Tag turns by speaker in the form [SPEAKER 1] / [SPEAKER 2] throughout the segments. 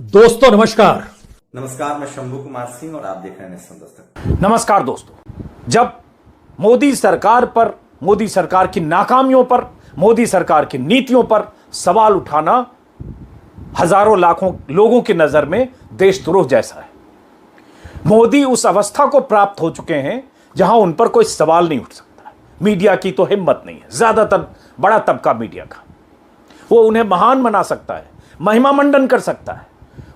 [SPEAKER 1] दोस्तों नमस्कार।
[SPEAKER 2] नमस्कार, मैं शंभू कुमार सिंह और आप देख रहे हैं नेशन दस्तक।
[SPEAKER 1] नमस्कार दोस्तों, जब मोदी सरकार पर, मोदी सरकार की नाकामियों पर, मोदी सरकार की नीतियों पर सवाल उठाना हजारों लाखों लोगों की नजर में देशद्रोह जैसा है। मोदी उस अवस्था को प्राप्त हो चुके हैं जहां उन पर कोई सवाल नहीं उठ सकता। मीडिया की तो हिम्मत नहीं है, ज्यादातर बड़ा तबका मीडिया का, वो उन्हें महान बना सकता है, महिमा मंडन कर सकता है,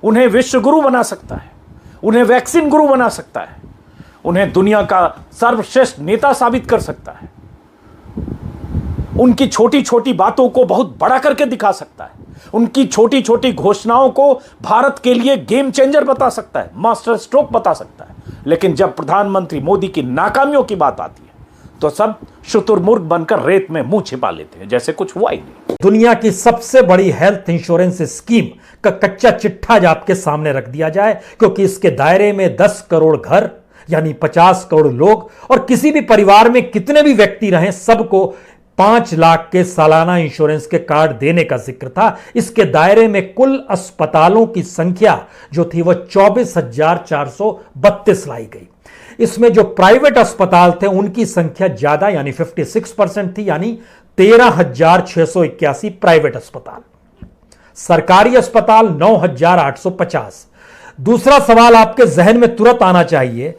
[SPEAKER 1] उन्हें विश्व गुरु बना सकता है, उन्हें वैक्सीन गुरु बना सकता है, उन्हें दुनिया का सर्वश्रेष्ठ नेता साबित कर सकता है, उनकी छोटी छोटी बातों को बहुत बड़ा करके दिखा सकता है, उनकी छोटी छोटी घोषणाओं को भारत के लिए गेम चेंजर बता सकता है, मास्टर स्ट्रोक बता सकता है। लेकिन जब प्रधानमंत्री मोदी की नाकामियों की बात आती है तो सब शुतुरमुर्ग बनकर रेत में मुंह छिपा लेते हैं, जैसे कुछ हुआ ही नहीं।
[SPEAKER 3] दुनिया की सबसे बड़ी हेल्थ इंश्योरेंस स्कीम का कच्चा चिट्ठा आज आपके सामने रख दिया जाए, क्योंकि इसके दायरे में 10 करोड़ घर यानी 50 करोड़ लोग और किसी भी परिवार में कितने भी व्यक्ति रहें सबको 5 लाख के सालाना इंश्योरेंस के कार्ड देने का जिक्र था। इसके दायरे में कुल अस्पतालों की संख्या जो थी वह 24,432 लाई गई। इसमें जो प्राइवेट अस्पताल थे उनकी संख्या ज्यादा यानी 56% थी, यानी 13,681 प्राइवेट अस्पताल, सरकारी अस्पताल 9,850। दूसरा सवाल आपके जहन में तुरंत आना चाहिए,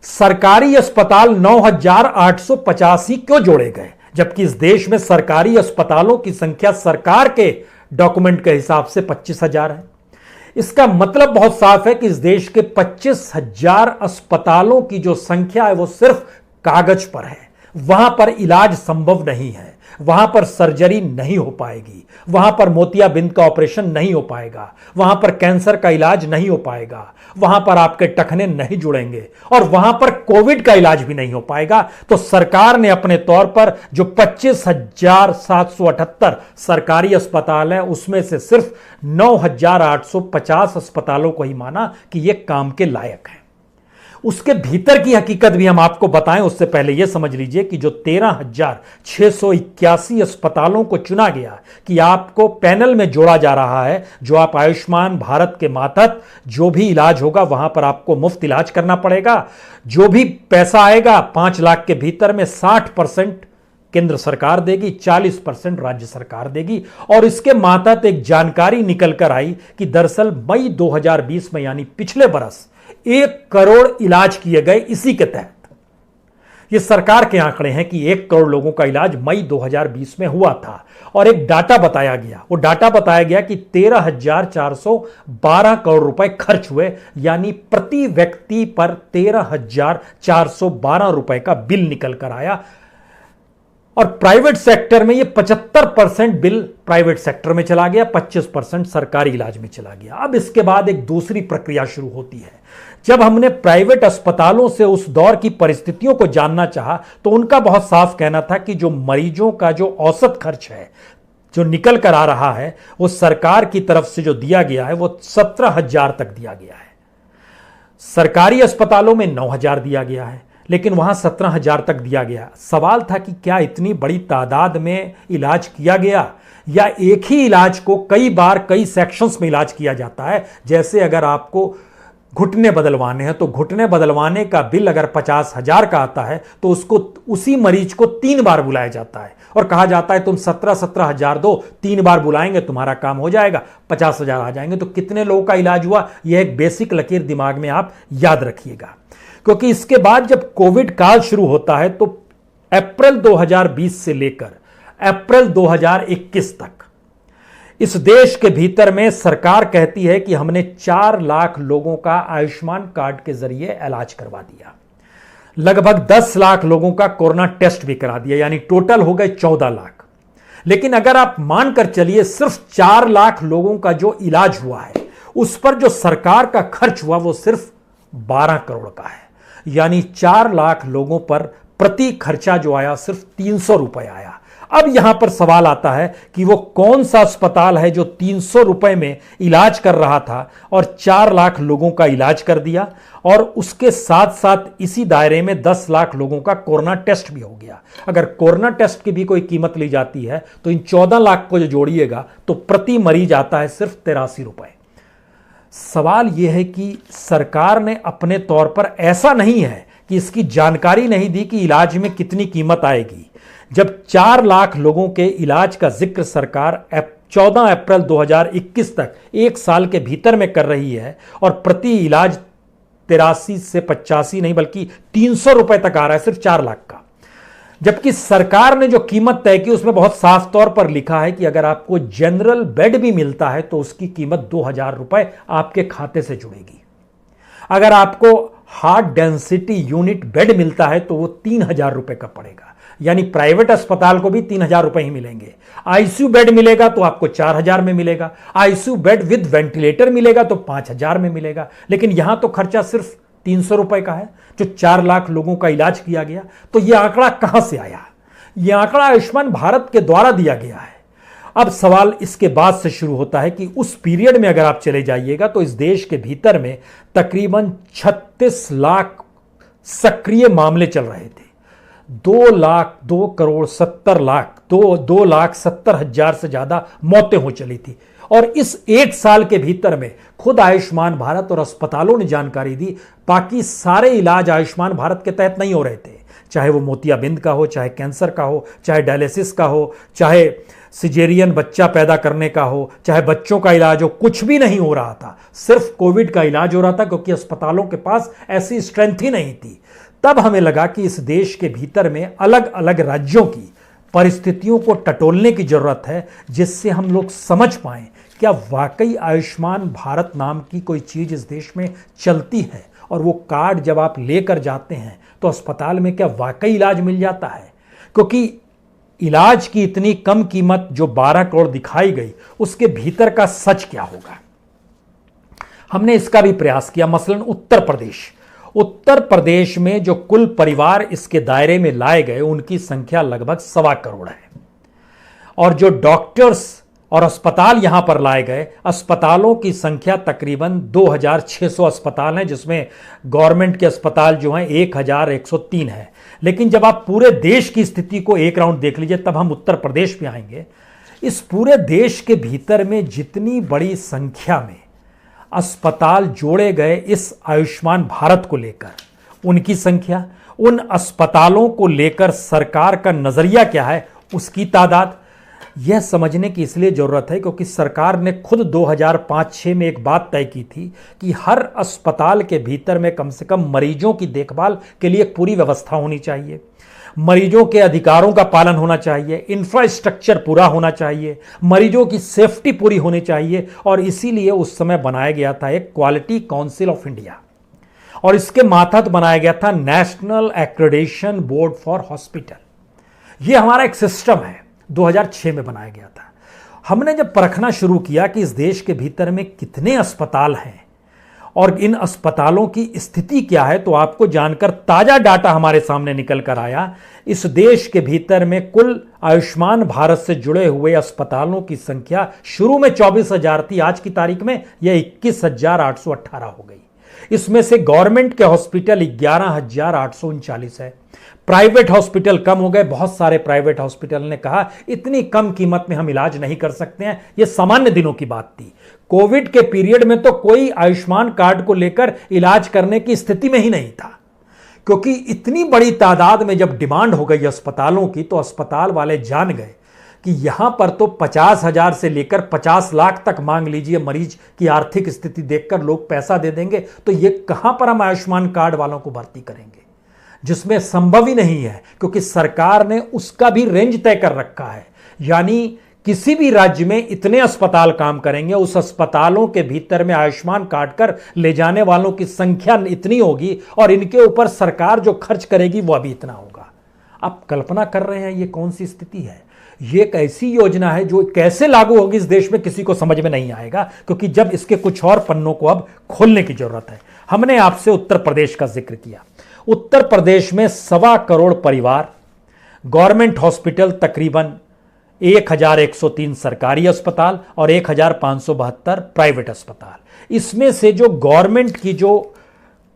[SPEAKER 3] सरकारी अस्पताल 9,850 ही क्यों जोड़े गए, जबकि इस देश में सरकारी अस्पतालों की संख्या सरकार के डॉक्यूमेंट के हिसाब से 25,000 है। इसका मतलब बहुत साफ है कि इस देश के 25,000 अस्पतालों की जो संख्या है वो सिर्फ कागज पर है, वहां पर इलाज संभव नहीं है, वहां पर सर्जरी नहीं हो पाएगी, वहां पर मोतियाबिंद का ऑपरेशन नहीं हो पाएगा, वहां पर कैंसर का इलाज नहीं हो पाएगा, वहां पर आपके टखने नहीं जुड़ेंगे और वहां पर कोविड का इलाज भी नहीं हो पाएगा। तो सरकार ने अपने तौर पर जो 25,778 सरकारी अस्पताल हैं उसमें से सिर्फ 9,850 अस्पतालों को ही माना कि यह काम के लायक है। उसके भीतर की हकीकत भी हम आपको बताएं उससे पहले यह समझ लीजिए कि जो 13,681 अस्पतालों को चुना गया कि आपको पैनल में जोड़ा जा रहा है, जो आप आयुष्मान भारत के मातहत जो भी इलाज होगा वहां पर आपको मुफ्त इलाज करना पड़ेगा। जो भी पैसा आएगा 5 लाख के भीतर में 60% केंद्र सरकार देगी, 40% राज्य सरकार देगी। और इसके मातहत एक जानकारी निकल कर आई कि दरअसल मई 2020 में यानी पिछले बरस 1 करोड़ इलाज किए गए इसी के तहत। ये सरकार के आंकड़े हैं कि 1 करोड़ लोगों का इलाज मई 2020 में हुआ था। और एक डाटा बताया गया, वो डाटा बताया गया कि 13,412 करोड़ रुपए खर्च हुए, यानी प्रति व्यक्ति पर 13,412 रुपए का बिल निकल कर आया। और प्राइवेट सेक्टर में ये 75% बिल प्राइवेट सेक्टर में चला गया, 25% सरकारी इलाज में चला गया। अब इसके बाद एक दूसरी प्रक्रिया शुरू होती है। जब हमने प्राइवेट अस्पतालों से उस दौर की परिस्थितियों को जानना चाहा तो उनका बहुत साफ कहना था कि जो मरीजों का जो औसत खर्च है जो निकल कर आ रहा है वो सरकार की तरफ से जो दिया गया है वो 17,000 तक दिया गया है। सरकारी अस्पतालों में 9,000 दिया गया है, लेकिन वहां 17,000 तक दिया गया। सवाल था कि क्या इतनी बड़ी तादाद में इलाज किया गया या एक ही इलाज को कई बार कई सेक्शंस में इलाज किया जाता है। जैसे अगर आपको घुटने बदलवाने हैं तो घुटने बदलवाने का बिल अगर 50,000 का आता है तो उसको उसी मरीज को 3 बार बुलाया जाता है और कहा जाता है तुम 17,000 दो, 3 बार बुलाएंगे तुम्हारा काम हो जाएगा, 50,000 आ जाएंगे। तो कितने लोगों का इलाज हुआ, यह एक बेसिक लकीर दिमाग में आप याद रखिएगा। क्योंकि इसके बाद जब कोविड काल शुरू होता है तो अप्रैल 2020 से लेकर अप्रैल 2021 तक इस देश के भीतर में सरकार कहती है कि हमने 4 लाख लोगों का आयुष्मान कार्ड के जरिए इलाज करवा दिया, लगभग 10 लाख लोगों का कोरोना टेस्ट भी करा दिया, यानी टोटल हो गए 14 लाख। लेकिन अगर आप मानकर चलिए सिर्फ 4 लाख लोगों का जो इलाज हुआ है उस पर जो सरकार का खर्च हुआ वो सिर्फ 12 करोड़ का है, यानी 4 लाख लोगों पर प्रति खर्चा जो आया सिर्फ 300 रुपए आया। अब यहां पर सवाल आता है कि वो कौन सा अस्पताल है जो 300 रुपए में इलाज कर रहा था और 4 लाख लोगों का इलाज कर दिया और उसके साथ साथ इसी दायरे में 10 लाख लोगों का कोरोना टेस्ट भी हो गया। अगर कोरोना टेस्ट की भी कोई कीमत ली जाती है तो इन 14 लाख को जो जोड़िएगा तो प्रति मरीज आता है सिर्फ 83 रुपए। सवाल यह है कि सरकार ने अपने तौर पर, ऐसा नहीं है कि इसकी जानकारी नहीं दी कि इलाज में कितनी कीमत आएगी। जब 4 लाख लोगों के इलाज का जिक्र सरकार 14 अप्रैल 2021 तक 1 साल के भीतर में कर रही है और प्रति इलाज 83 से 85 नहीं बल्कि 300 रुपए तक आ रहा है सिर्फ 4 लाख का, जबकि सरकार ने जो कीमत तय की उसमें बहुत साफ तौर पर लिखा है कि अगर आपको जनरल बेड भी मिलता है तो उसकी कीमत 2000 रुपए आपके खाते से जुड़ेगी। अगर आपको हार्ट डेंसिटी यूनिट बेड मिलता है तो वो 3000 रुपए का पड़ेगा, यानी प्राइवेट अस्पताल को भी 3000 रुपए ही मिलेंगे। आईसीयू बेड मिलेगा तो आपको 4000 में मिलेगा, आईसीयू बेड विद वेंटिलेटर मिलेगा तो 5000 में मिलेगा। लेकिन यहां तो खर्चा सिर्फ 300 रुपए का है, जो 4 लाख लोगों का इलाज किया गया। तो यह आंकड़ा कहां से आया? यह आंकड़ा आयुष्मान भारत के द्वारा दिया गया है। अब सवाल इसके बाद से शुरू होता है कि उस पीरियड में अगर आप चले जाइएगा तो इस देश के भीतर में तकरीबन 36 लाख सक्रिय मामले चल रहे थे। 2,70,00,000 से ज्यादा मौतें हो चली थी। और इस 1 साल के भीतर में खुद आयुष्मान भारत और अस्पतालों ने जानकारी दी, बाकी सारे इलाज आयुष्मान भारत के तहत नहीं हो रहे थे, चाहे वो मोतियाबिंद का हो, चाहे कैंसर का हो, चाहे डायलिसिस का हो, चाहे सिजेरियन बच्चा पैदा करने का हो, चाहे बच्चों का इलाज हो, कुछ भी नहीं हो रहा था। सिर्फ कोविड का इलाज हो रहा था क्योंकि अस्पतालों के पास ऐसी स्ट्रेंथ ही नहीं थी। तब हमें लगा कि इस देश के भीतर में अलग अलग राज्यों की परिस्थितियों को टटोलने की जरूरत है, जिससे हम लोग समझ पाएं क्या वाकई आयुष्मान भारत नाम की कोई चीज इस देश में चलती है, और वो कार्ड जब आप लेकर जाते हैं तो अस्पताल में क्या वाकई इलाज मिल जाता है। क्योंकि इलाज की इतनी कम कीमत जो 12 करोड़ दिखाई गई, उसके भीतर का सच क्या होगा। हमने इसका भी प्रयास किया। मसलन उत्तर प्रदेश में जो कुल परिवार इसके दायरे में लाए गए उनकी संख्या लगभग 1.25 करोड़ है, और जो डॉक्टर्स और अस्पताल यहां पर लाए गए, अस्पतालों की संख्या तकरीबन 2600 अस्पताल हैं, जिसमें गवर्नमेंट के अस्पताल जो हैं 1103 है। लेकिन जब आप पूरे देश की स्थिति को एक राउंड देख लीजिए, तब हम उत्तर प्रदेश पे आएंगे। इस पूरे देश के भीतर में जितनी बड़ी संख्या में अस्पताल जोड़े गए इस आयुष्मान भारत को लेकर, उनकी संख्या, उन अस्पतालों को लेकर सरकार का नजरिया क्या है, उसकी तादाद, यह समझने की इसलिए जरूरत है क्योंकि सरकार ने खुद 2005-06 में एक बात तय की थी कि हर अस्पताल के भीतर में कम से कम मरीजों की देखभाल के लिए एक पूरी व्यवस्था होनी चाहिए, मरीजों के अधिकारों का पालन होना चाहिए, इंफ्रास्ट्रक्चर पूरा होना चाहिए, मरीजों की सेफ्टी पूरी होनी चाहिए। और इसीलिए उस समय बनाया गया था एक क्वालिटी काउंसिल ऑफ इंडिया, और इसके मातहत बनाया गया था national accreditation board for hospital. यह हमारा एक सिस्टम है, 2006 में बनाया गया था। हमने जब परखना शुरू किया कि इस देश के भीतर में कितने अस्पताल हैं और इन अस्पतालों की स्थिति क्या है, तो आपको जानकर ताजा डाटा हमारे सामने निकल कर आया। इस देश के भीतर में कुल आयुष्मान भारत से जुड़े हुए अस्पतालों की संख्या शुरू में 24,000 थी, आज की तारीख में यह 21,818 हो गई। इसमें से गवर्नमेंट के हॉस्पिटल 11,839 है, प्राइवेट हॉस्पिटल कम हो गए। बहुत सारे प्राइवेट हॉस्पिटल ने कहा इतनी कम कीमत में हम इलाज नहीं कर सकते हैं। यह सामान्य दिनों की बात थी। कोविड के पीरियड में तो कोई आयुष्मान कार्ड को लेकर इलाज करने की स्थिति में ही नहीं था, क्योंकि इतनी बड़ी तादाद में जब डिमांड हो गई अस्पतालों की, तो अस्पताल वाले जान गए कि यहां पर तो 50,000 से लेकर 50 लाख तक मांग लीजिए, मरीज की आर्थिक स्थिति देखकर लोग पैसा दे देंगे। तो ये कहां पर हम आयुष्मान कार्ड वालों को भर्ती करेंगे, जिसमें संभव ही नहीं है, क्योंकि सरकार ने उसका भी रेंज तय कर रखा है। यानी किसी भी राज्य में इतने अस्पताल काम करेंगे, उस अस्पतालों के भीतर में आयुष्मान कार्ड कर ले जाने वालों की संख्या इतनी होगी, और इनके ऊपर सरकार जो खर्च करेगी वह भी इतना होगा। आप कल्पना कर रहे हैं ये कौन सी स्थिति है। ये एक ऐसी योजना है जो कैसे लागू होगी इस देश में किसी को समझ में नहीं आएगा, क्योंकि जब इसके कुछ और पन्नों को अब खोलने की जरूरत है। हमने आपसे उत्तर प्रदेश का जिक्र किया। उत्तर प्रदेश में 1.25 करोड़ परिवार, गवर्नमेंट हॉस्पिटल तकरीबन 1,103 सरकारी अस्पताल और 1,572 प्राइवेट अस्पताल। इसमें से जो गवर्नमेंट की जो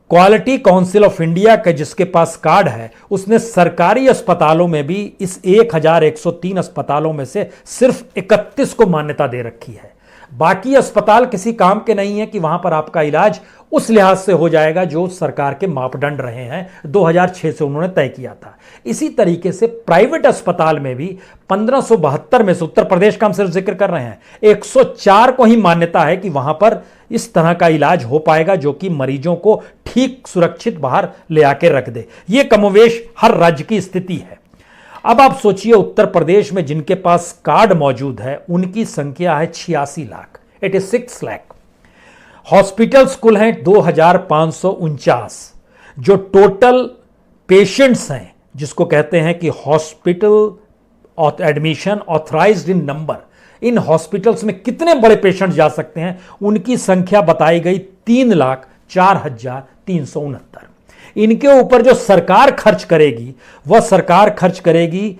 [SPEAKER 3] क्वालिटी काउंसिल ऑफ इंडिया का जिसके पास कार्ड है, उसने सरकारी अस्पतालों में भी इस 1,103 अस्पतालों में से सिर्फ 31 को मान्यता दे रखी है। बाकी अस्पताल किसी काम के नहीं है कि वहां पर आपका इलाज उस लिहाज से हो जाएगा जो सरकार के मापदंड रहे हैं 2006 से उन्होंने तय किया था। इसी तरीके से प्राइवेट अस्पताल में भी 1572 में से, उत्तर प्रदेश का हम सिर्फ जिक्र कर रहे हैं, 104 को ही मान्यता है कि वहां पर इस तरह का इलाज हो पाएगा जो कि मरीजों को ठीक सुरक्षित बाहर ले आके रख दे। यह कमोवेश हर राज्य की स्थिति है। अब आप सोचिए उत्तर प्रदेश में जिनके पास कार्ड मौजूद है उनकी संख्या है 86 लाख, 86 लाख। हॉस्पिटल्स कुल हैं 2549। जो टोटल पेशेंट्स हैं, जिसको कहते हैं कि hospital admission authorised in number, in hospitals में कितने बड़े पेशेंट जा सकते हैं, उनकी संख्या बताई गई 3,04,369। इनके ऊपर जो सरकार खर्च करेगी वह सरकार खर्च करेगी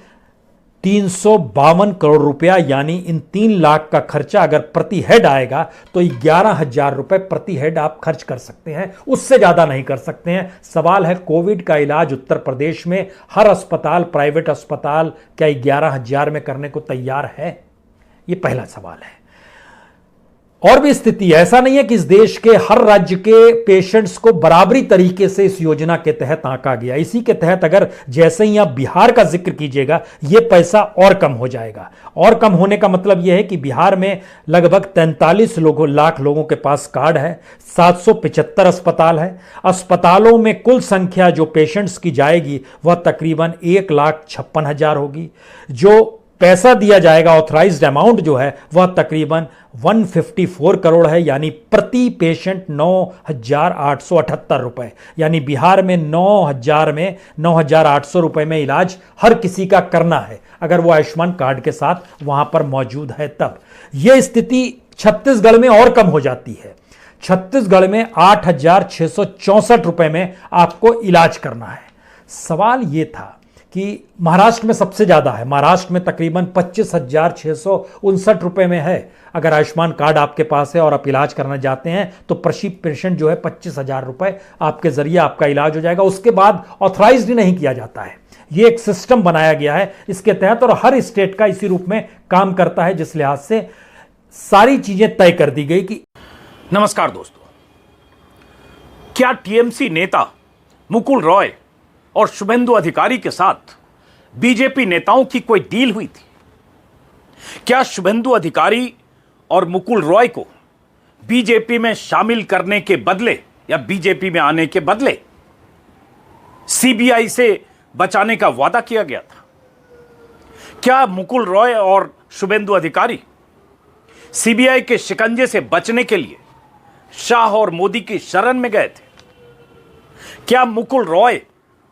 [SPEAKER 3] 352 करोड़ रुपया, यानी इन 3 लाख का खर्चा अगर प्रति हेड आएगा तो 11,000 रुपए प्रति हेड आप खर्च कर सकते हैं, उससे ज्यादा नहीं कर सकते हैं। सवाल है कोविड का इलाज उत्तर प्रदेश में हर अस्पताल, प्राइवेट अस्पताल क्या 11,000 में करने को तैयार है? यह पहला सवाल है। और भी स्थिति है, ऐसा नहीं है कि इस देश के हर राज्य के पेशेंट्स को बराबरी तरीके से इस योजना के तहत आंका गया। इसी के तहत अगर जैसे ही आप बिहार का जिक्र कीजिएगा यह पैसा और कम हो जाएगा। और कम होने का मतलब यह है कि बिहार में लगभग 43 लाख लोगों के पास कार्ड है, 775 अस्पताल है। अस्पतालों में कुल संख्या जो पेशेंट्स की जाएगी वह तकरीबन 1,56,000 होगी। जो पैसा दिया जाएगा, ऑथराइज्ड अमाउंट जो है वह तकरीबन 154 करोड़ है, यानी प्रति पेशेंट 9,878 रुपए, यानी बिहार में 9,800 रुपए में इलाज हर किसी का करना है अगर वो आयुष्मान कार्ड के साथ वहां पर मौजूद है। तब यह स्थिति छत्तीसगढ़ में और कम हो जाती है। छत्तीसगढ़ में 8,664 रुपए में आपको इलाज करना है। सवाल यह था कि महाराष्ट्र में सबसे ज्यादा है, महाराष्ट्र में तकरीबन 25,659 रुपए में है। अगर आयुष्मान कार्ड आपके पास है और आप इलाज करना चाहते हैं तो प्रति पेशेंट जो है 25,000 रुपए आपके जरिए आपका इलाज हो जाएगा। उसके बाद ऑथराइज्ड ही नहीं किया जाता है। यह एक सिस्टम बनाया गया है इसके तहत, और हर स्टेट का इसी रूप में काम करता है, जिस लिहाज से सारी चीजें तय कर दी गई कि।
[SPEAKER 1] नमस्कार दोस्तों, क्या टीएमसी नेता मुकुल रॉय और शुभेंदु अधिकारी के साथ बीजेपी नेताओं की कोई डील हुई थी? क्या शुभेंदु अधिकारी और मुकुल रॉय को बीजेपी में शामिल करने के बदले या बीजेपी में आने के बदले सीबीआई से बचाने का वादा किया गया था? क्या मुकुल रॉय और शुभेंदु अधिकारी सीबीआई के शिकंजे से बचने के लिए शाह और मोदी की शरण में गए थे? क्या मुकुल रॉय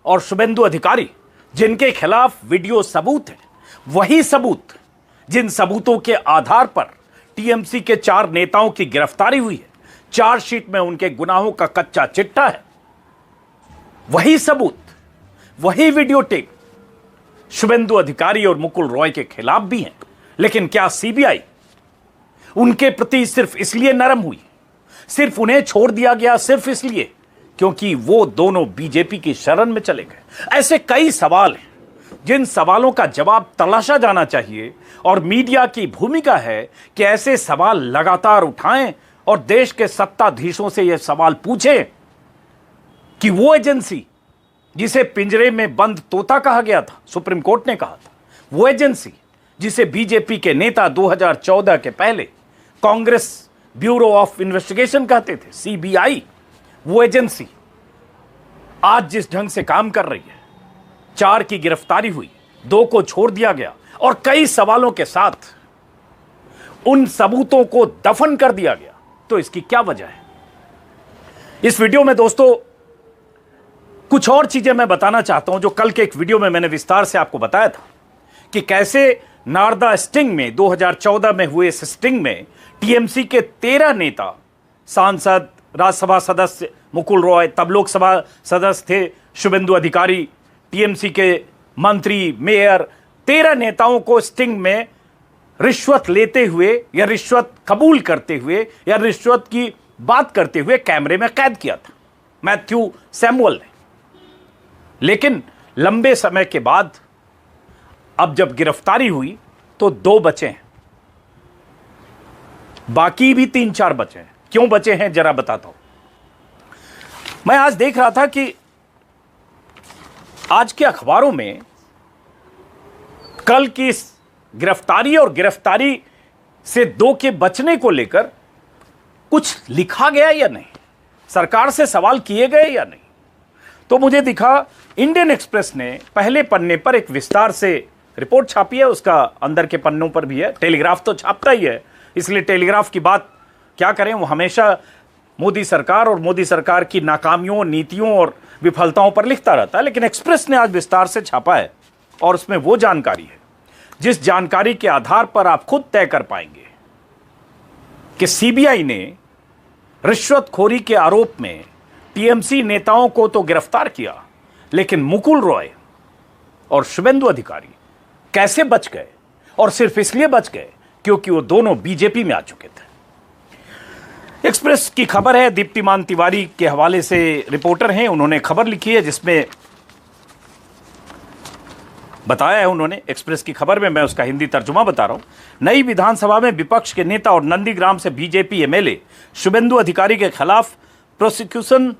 [SPEAKER 1] और शुभेंदु अधिकारी जिनके खिलाफ वीडियो सबूत है, वही सबूत जिन सबूतों के आधार पर टीएमसी के 4 नेताओं की गिरफ्तारी हुई है, चार्जशीट में उनके गुनाहों का कच्चा चिट्ठा है, वही सबूत, वही वीडियो टेप शुभेंदु अधिकारी और मुकुल रॉय के खिलाफ भी हैं? लेकिन क्या सीबीआई उनके प्रति सिर्फ इसलिए नरम हुई, सिर्फ उन्हें छोड़ दिया गया सिर्फ इसलिए क्योंकि वो दोनों बीजेपी की शरण में चले गए? ऐसे कई सवाल हैं जिन सवालों का जवाब तलाशा जाना चाहिए, और मीडिया की भूमिका है कि ऐसे सवाल लगातार उठाएं और देश के सत्ताधीशों से यह सवाल पूछें कि वो एजेंसी जिसे पिंजरे में बंद तोता कहा गया था, सुप्रीम कोर्ट ने कहा था, वो एजेंसी जिसे बीजेपी के नेता 2014 के पहले कांग्रेस ब्यूरो ऑफ इन्वेस्टिगेशन कहते थे, सीबीआई, वो एजेंसी आज जिस ढंग से काम कर रही है, 4 की गिरफ्तारी हुई, 2 को छोड़ दिया गया और कई सवालों के साथ उन सबूतों को दफन कर दिया गया, तो इसकी क्या वजह है? इस वीडियो में दोस्तों कुछ और चीजें मैं बताना चाहता हूं जो कल के एक वीडियो में मैंने विस्तार से आपको बताया था कि कैसे नारदा स्टिंग में 2014 में हुए इस स्टिंग में टीएमसी के 13 नेता, सांसद, राज्यसभा सदस्य मुकुल रॉय, तब लोकसभा सदस्य थे शुभेंदु अधिकारी, टीएमसी के मंत्री, मेयर, 13 नेताओं को स्टिंग में रिश्वत लेते हुए या रिश्वत कबूल करते हुए या रिश्वत की बात करते हुए कैमरे में कैद किया था मैथ्यू सैमुअल ने। लेकिन लंबे समय के बाद अब जब गिरफ्तारी हुई तो 2 बचे हैं। बाकी भी 3-4 बचे हैं। क्यों बचे हैं जरा बताता हूं। मैं आज देख रहा था कि आज के अखबारों में कल की इस गिरफ्तारी और गिरफ्तारी से 2 के बचने को लेकर कुछ लिखा गया या नहीं, सरकार से सवाल किए गए या नहीं। तो मुझे दिखा इंडियन एक्सप्रेस ने पहले पन्ने पर एक विस्तार से रिपोर्ट छापी है, उसका अंदर के पन्नों पर भी है। टेलीग्राफ तो छापता ही है, इसलिए टेलीग्राफ की बात क्या करें, वो हमेशा मोदी सरकार और मोदी सरकार की नाकामियों, नीतियों और विफलताओं पर लिखता रहता है। लेकिन एक्सप्रेस ने आज विस्तार से छापा है और उसमें वो जानकारी है जिस जानकारी के आधार पर आप खुद तय कर पाएंगे कि सीबीआई ने रिश्वतखोरी के आरोप में टीएमसी नेताओं को तो गिरफ्तार किया, लेकिन मुकुल रॉय और शुभेंदु अधिकारी कैसे बच गए, और सिर्फ इसलिए बच गए क्योंकि वो दोनों बीजेपी में आ चुके थे। एक्सप्रेस की खबर है, दीप्तिमान तिवारी के हवाले से रिपोर्टर हैं, उन्होंने खबर लिखी है जिसमें बताया है उन्होंने। एक्सप्रेस की खबर में मैं उसका हिंदी तर्जुमा बता रहा हूं। नई विधानसभा में विपक्ष के नेता और नंदीग्राम से बीजेपी एमएलए शुभेंदु अधिकारी के खिलाफ प्रोसिक्यूशन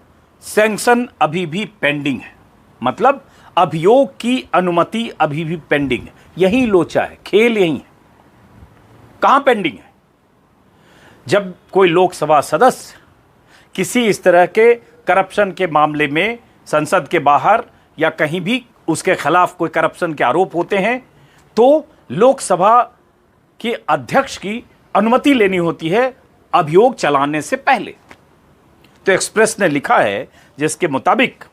[SPEAKER 1] सैंक्शन अभी भी पेंडिंग है। मतलब अभियोग की अनुमति अभी भी पेंडिंग है। यही लोचा है, खेल यही है। कहां पेंडिंग है? जब कोई लोकसभा सदस्य किसी इस तरह के करप्शन के मामले में संसद के बाहर या कहीं भी उसके खिलाफ कोई करप्शन के आरोप होते हैं तो लोकसभा के अध्यक्ष की अनुमति लेनी होती है अभियोग चलाने से पहले। तो एक्सप्रेस ने लिखा है जिसके मुताबिक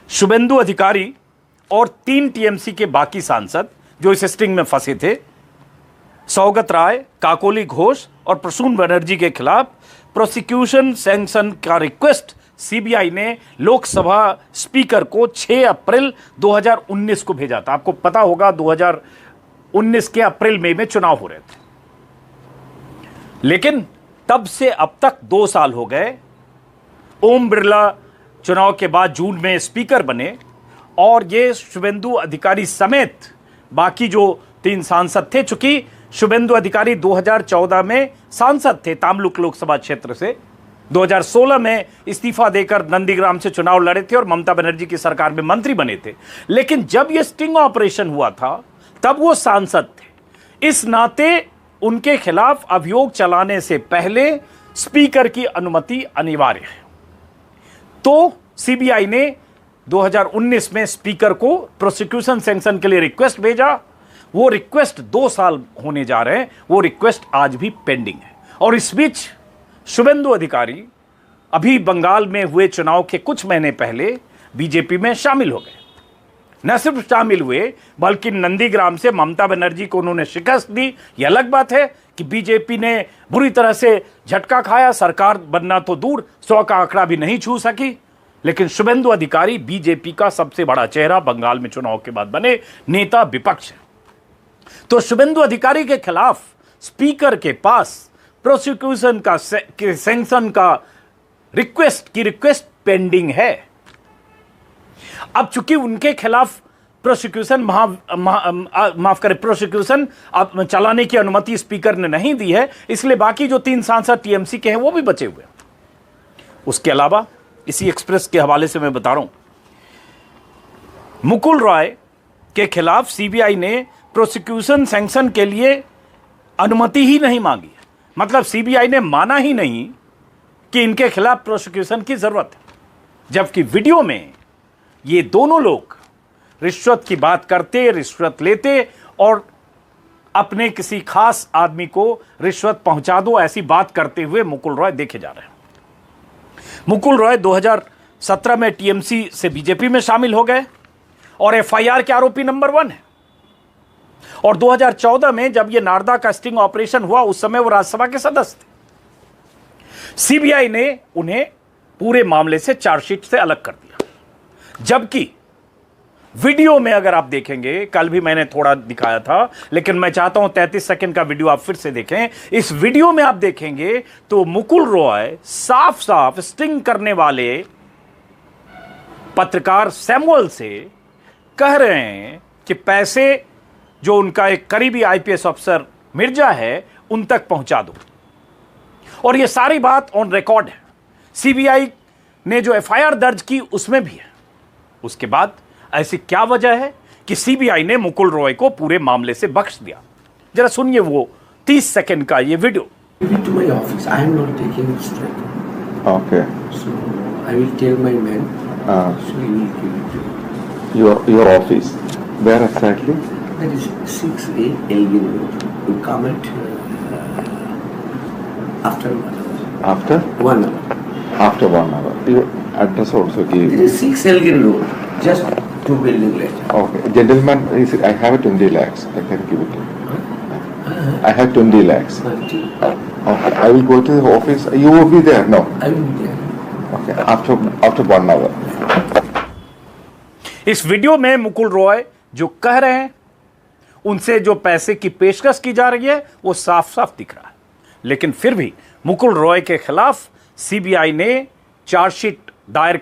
[SPEAKER 1] शुभेंदु अधिकारी और 3 टीएमसी के बाकी सांसद जो इस स्टिंग में फंसे थे, सौगत राय, काकोली घोष और प्रसून बनर्जी के खिलाफ प्रोसिक्यूशन सैंक्शन का रिक्वेस्ट सीबीआई ने लोकसभा स्पीकर को 6 अप्रैल 2019 को भेजा था। आपको पता होगा 2019 के अप्रैल मई में चुनाव हो रहे थे, लेकिन तब से अब तक 2 साल हो गए। ओम बिरला चुनाव के बाद जून में स्पीकर बने और ये शुभेंदु अधिकारी समेत बाकी जो 3 सांसद थे, चूंकि शुभेंदु अधिकारी 2014 में सांसद थे तामलुक लोकसभा क्षेत्र से, 2016 में इस्तीफा देकर नंदीग्राम से चुनाव लड़े थे और ममता बनर्जी की सरकार में मंत्री बने थे। लेकिन जब यह स्टिंग ऑपरेशन हुआ था तब वो सांसद थे। इस नाते उनके खिलाफ अभियोग चलाने से पहले स्पीकर की अनुमति अनिवार्य है। तो सीबीआई ने 2019 में स्पीकर को प्रोसिक्यूशन सैंक्शन के लिए रिक्वेस्ट भेजा। वो रिक्वेस्ट 2 साल होने जा रहे हैं, वो रिक्वेस्ट आज भी पेंडिंग है। और इस बीच शुभेंदु अधिकारी अभी बंगाल में हुए चुनाव के कुछ महीने पहले बीजेपी में शामिल हो गए। न सिर्फ शामिल हुए बल्कि नंदीग्राम से ममता बनर्जी को उन्होंने शिकस्त दी। यह अलग बात है कि बीजेपी ने बुरी तरह से झटका खाया, सरकार बनना तो दूर 100 का आंकड़ा भी नहीं छू सकी। लेकिन शुभेंदु अधिकारी बीजेपी का सबसे बड़ा चेहरा बंगाल में चुनाव के बाद बने नेता विपक्ष है। तो शुभेंदु अधिकारी के खिलाफ स्पीकर के पास प्रोसिक्यूशन का सैंक्शन का रिक्वेस्ट पेंडिंग है। अब चूंकि उनके खिलाफ प्रोसिक्यूशन माफ करें प्रोसिक्यूशन चलाने की अनुमति स्पीकर ने नहीं दी है, इसलिए बाकी जो 3 सांसद टीएमसी के हैं वो भी बचे हुए हैं। उसके अलावा इसी एक्सप्रेस के हवाले से मैं बता रहा हूं, मुकुल रॉय के खिलाफ सीबीआई ने प्रोसिक्यूशन सैंक्शन के लिए अनुमति ही नहीं मांगी है। मतलब सीबीआई ने माना ही नहीं कि इनके खिलाफ प्रोसिक्यूशन की जरूरत है, जबकि वीडियो में ये दोनों लोग रिश्वत की बात करते, रिश्वत लेते और अपने किसी खास आदमी को रिश्वत पहुंचा दो ऐसी बात करते हुए मुकुल रॉय देखे जा रहे हैं। मुकुल रॉय 2017 में टीएमसी से बीजेपी में शामिल हो गए और एफआईआर के आरोपी नंबर 1 है। और 2014 में जब यह नारदा का स्टिंग ऑपरेशन हुआ उस समय वो राज्यसभा के सदस्य थे। सीबीआई ने उन्हें पूरे मामले से चार्जशीट से अलग कर दिया, जबकि वीडियो में अगर आप देखेंगे, कल भी मैंने थोड़ा दिखाया था लेकिन मैं चाहता हूं 33 सेकंड का वीडियो आप फिर से देखें। इस वीडियो में आप देखेंगे तो मुकुल रॉय साफ साफ स्टिंग करने वाले पत्रकार सैमुअल से कह रहे हैं कि पैसे जो उनका एक करीबी आईपीएस अफसर मिर्जा है उन तक पहुंचा दो। और ये सारी बात ऑन रिकॉर्ड है, सीबीआई ने जो एफआईआर दर्ज की उसमें भी है। उसके बाद ऐसी क्या वजह है कि सीबीआई ने मुकुल रॉय को पूरे मामले से बख्श दिया? जरा सुनिए वो 30 सेकंड का ये video.
[SPEAKER 4] Give it to my office. I am not taking it straight.
[SPEAKER 5] Okay.
[SPEAKER 4] So I will tell my man. So he will give it to you.
[SPEAKER 5] Your office. Where exactly?
[SPEAKER 4] That is 6A Elgin Road. You come at after 1 hour.
[SPEAKER 5] After?
[SPEAKER 4] 1 hour.
[SPEAKER 5] After 1 hour. Your address also give.
[SPEAKER 4] It is 6 Elgin Road. Just 2 building later.
[SPEAKER 5] Okay. Gentleman, I have 20 lakhs. I can give it to you. I have 20 lakhs. Okay. I will go to the office. You will be there? No.
[SPEAKER 4] I will be there.
[SPEAKER 5] Okay. After 1 hour.
[SPEAKER 1] इस video में मुकुल रॉय जो कह रहे हैं, उनसे जो पैसे की पेशकश की जा रही है वो साफ साफ दिख रहा है। लेकिन फिर भी मुकुल रॉय के खिलाफ सीबीआई ने चार्जशीट दायर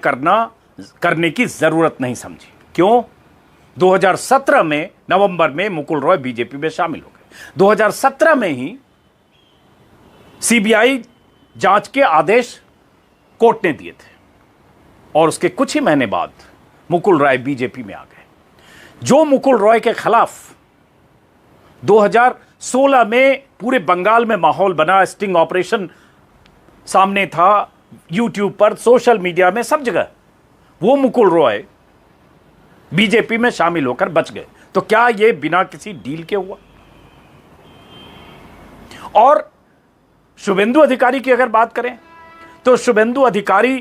[SPEAKER 1] करने की जरूरत नहीं समझी। क्यों? 2017 में नवंबर में मुकुल रॉय बीजेपी में शामिल हो गए। 2017 में ही सीबीआई जांच के आदेश कोर्ट ने दिए थे और उसके कुछ ही महीने बाद मुकुल रॉय बीजेपी में आ गए। जो मुकुल रॉय के खिलाफ 2016 में पूरे बंगाल में माहौल बना, स्टिंग ऑपरेशन सामने था, यूट्यूब पर, सोशल मीडिया में, सब जगह, वो मुकुल रॉय बीजेपी में शामिल होकर बच गए। तो क्या यह बिना किसी डील के हुआ? और शुभेंदु अधिकारी की अगर बात करें तो शुभेंदु अधिकारी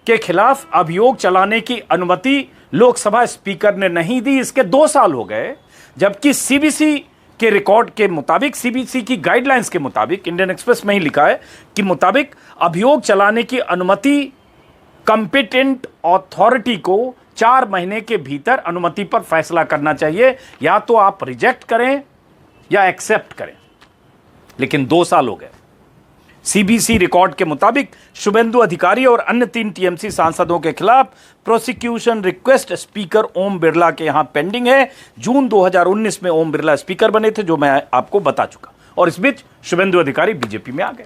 [SPEAKER 1] के खिलाफ अभियोग चलाने की अनुमति लोकसभा स्पीकर ने नहीं दी। इसके 2 साल हो गए, जबकि सीबीसी के रिकॉर्ड के मुताबिक, सीबीसी की गाइडलाइंस के मुताबिक, इंडियन एक्सप्रेस में ही लिखा है कि मुताबिक अभियोग चलाने की अनुमति कंपिटेंट अथॉरिटी को 4 महीने के भीतर अनुमति पर फैसला करना चाहिए। या तो आप रिजेक्ट करें या एक्सेप्ट करें। लेकिन 2 साल हो गए। सीबीसी रिकॉर्ड के मुताबिक शुभेंदु अधिकारी और अन्य 3 टीएमसी सांसदों के खिलाफ prosecution request speaker Om Birla के यहां पेंडिंग है। जून 2019 में ओम बिरला स्पीकर बने थे, जो मैं आपको बता चुका, और इस बीच शुभेंदु अधिकारी बीजेपी में आ गए।